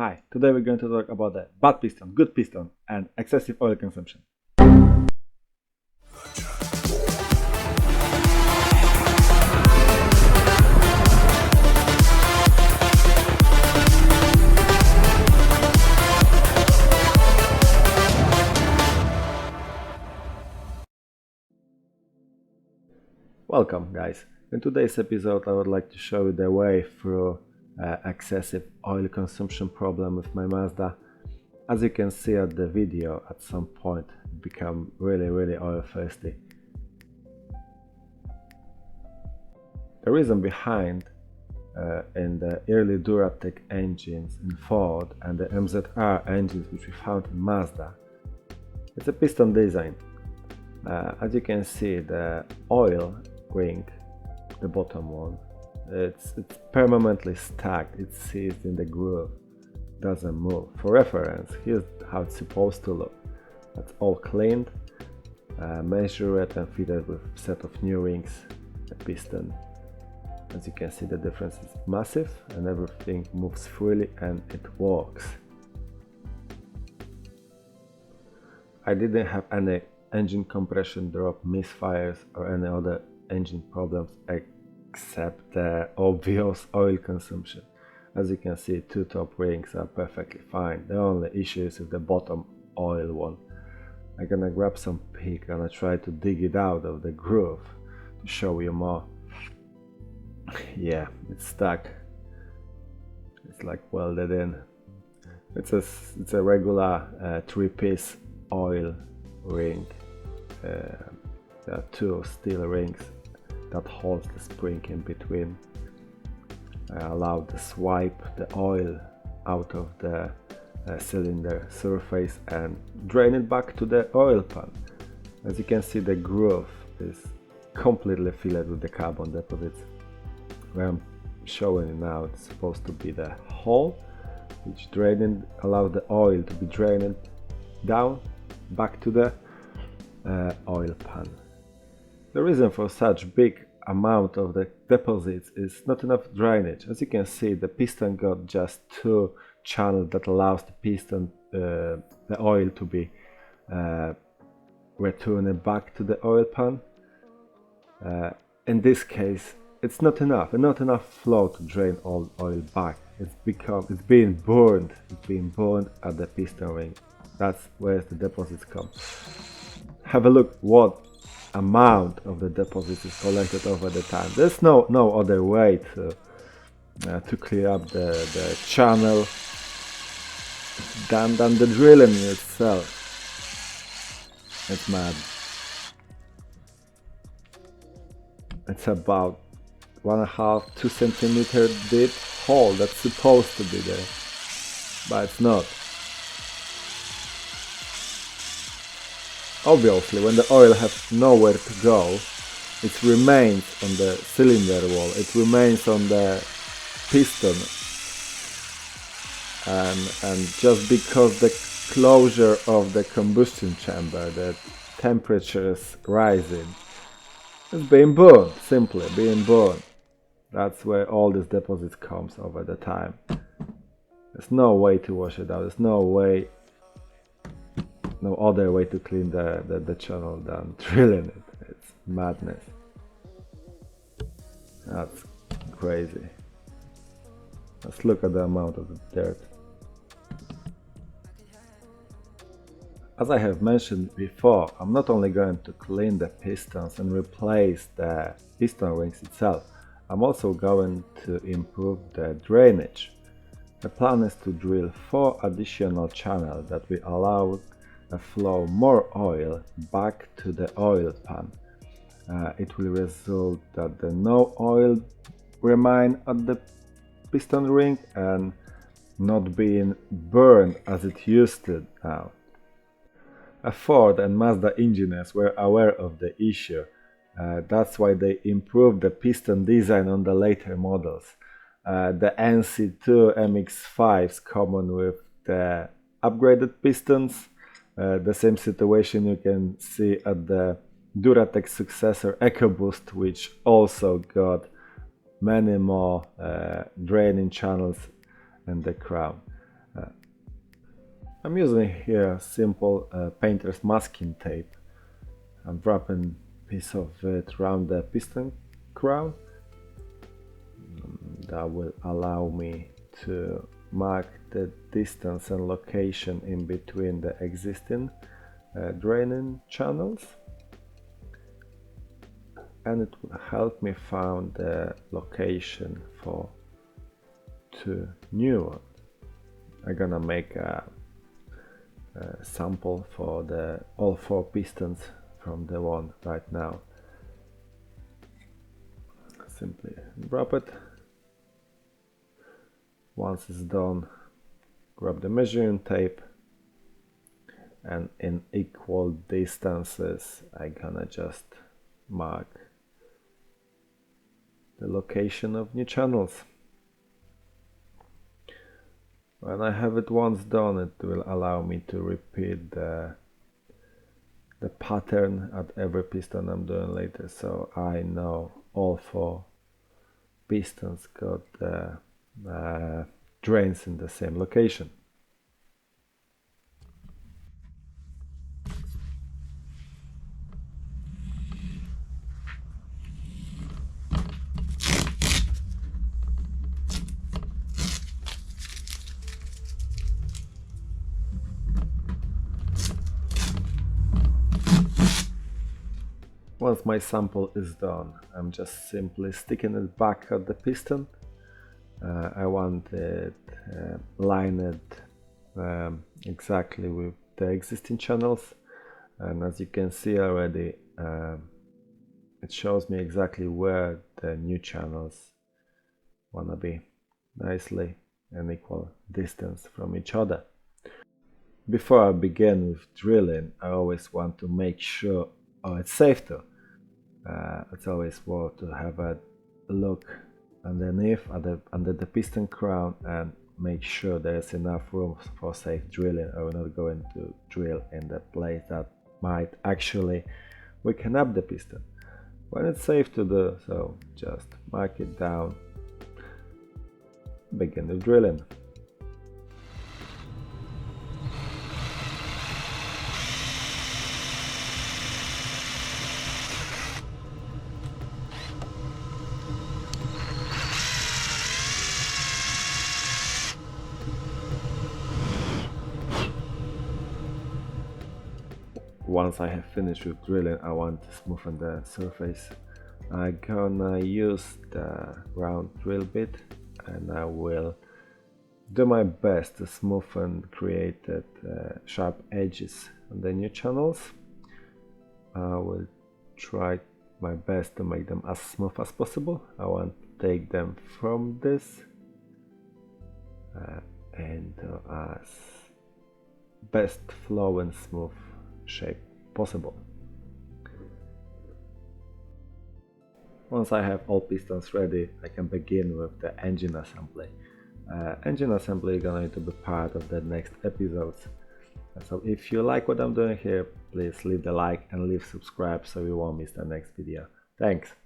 Hi, today we're going to talk about the bad piston, good piston and excessive oil consumption. Welcome guys. In today's episode I would like to show you the way through excessive oil consumption problem with my Mazda. As you can see at the video, at some point it become really oil thirsty. The reason behind in the early Duratec engines in Ford and the MZR engines which we found in Mazda, it's a piston design. As you can see, the oil ring, the bottom one, it's permanently stacked, it's seized in the groove, doesn't move. For reference, here's how it's supposed to look. That's all cleaned, measure it and fit it with a set of new rings, a piston. As you can see, the difference is massive and everything moves freely and it works. I didn't have any engine compression drop, misfires or any other engine problems except the obvious oil consumption. As you can see, two top rings are perfectly fine. The only issue is with the bottom oil one. I'm gonna grab some pick and I try to dig it out of the groove to show you more. Yeah, it's stuck. It's like welded in. It's a regular 3-piece oil ring. There are two steel rings that holds the spring in between. I allowed to swipe the oil out of the cylinder surface and drain it back to the oil pan. As you can see, the groove is completely filled with the carbon deposits. Where I'm showing it now, it's supposed to be the hole which allows the oil to be drained down back to the oil pan. The reason for such big amount of the deposits is not enough drainage. As you can see, the piston got just two channels that allows the piston, the oil to be returned back to the oil pan. In this case, it's not enough flow to drain all oil back. It's being burned at the piston ring. That's where the deposits come. Have a look what amount of the deposits is collected over the time. There's no other way to clear up the channel than the drilling itself. It's mad. It's about 1.5–2 centimeter deep hole that's supposed to be there, but it's not. Obviously, when the oil has nowhere to go, it remains on the cylinder wall, it remains on the piston, and just because the closure of the combustion chamber, the temperature is rising, it's being burned, simply being burned. That's where all these deposits comes over the time. There's no way to wash it out, there's no other way to clean the channel than drilling it. It's madness. That's crazy. Let's look at the amount of dirt. As I have mentioned before, I'm not only going to clean the pistons and replace the piston rings itself, I'm also going to improve the drainage. The plan is to drill 4 additional channels that will allow flow more oil back to the oil pan. It will result that the no oil remain at the piston ring and not being burned as it used to now. Ford and Mazda engineers were aware of the issue. That's why they improved the piston design on the later models. The NC2 MX5 is common with the upgraded pistons. The same situation you can see at the Duratec successor EcoBoost, which also got many more draining channels in the crown. I'm using here simple painter's masking tape. I'm wrapping a piece of it around the piston crown. That will allow me to mark the distance and location in between the existing draining channels, and it will help me find the location for two new ones. I'm gonna make a sample for all 4 pistons from the one right now. Simply wrap it. Once it's done, grab the measuring tape, and in equal distances I'm gonna just mark the location of new channels. When I have it once done, it will allow me to repeat the pattern at every piston I'm doing later, so I know all 4 pistons got the drains in the same location. Once my sample is done, I'm just simply sticking it back at the piston. I want it lined exactly with the existing channels, and as you can see already, it shows me exactly where the new channels wanna be, nicely and equal distance from each other. Before I begin with drilling, I always want to make sure it's safe to. It's always worth to have a look underneath under the piston crown and make sure there's enough room for safe drilling, or we're not going to drill in the place that might actually weaken up the piston. When it's safe to do so, just mark it down, begin the drilling. Once I have finished with drilling, I want to smoothen the surface. I'm gonna use the round drill bit, and I will do my best to smoothen created sharp edges on the new channels. I will try my best to make them as smooth as possible. I want to take them from this into as best flow and smooth shape possible. Once I have all pistons ready, I can begin with the engine assembly. Engine assembly is going to be part of the next episodes. So if you like what I'm doing here, please leave the like and leave subscribe so you won't miss the next video. Thanks!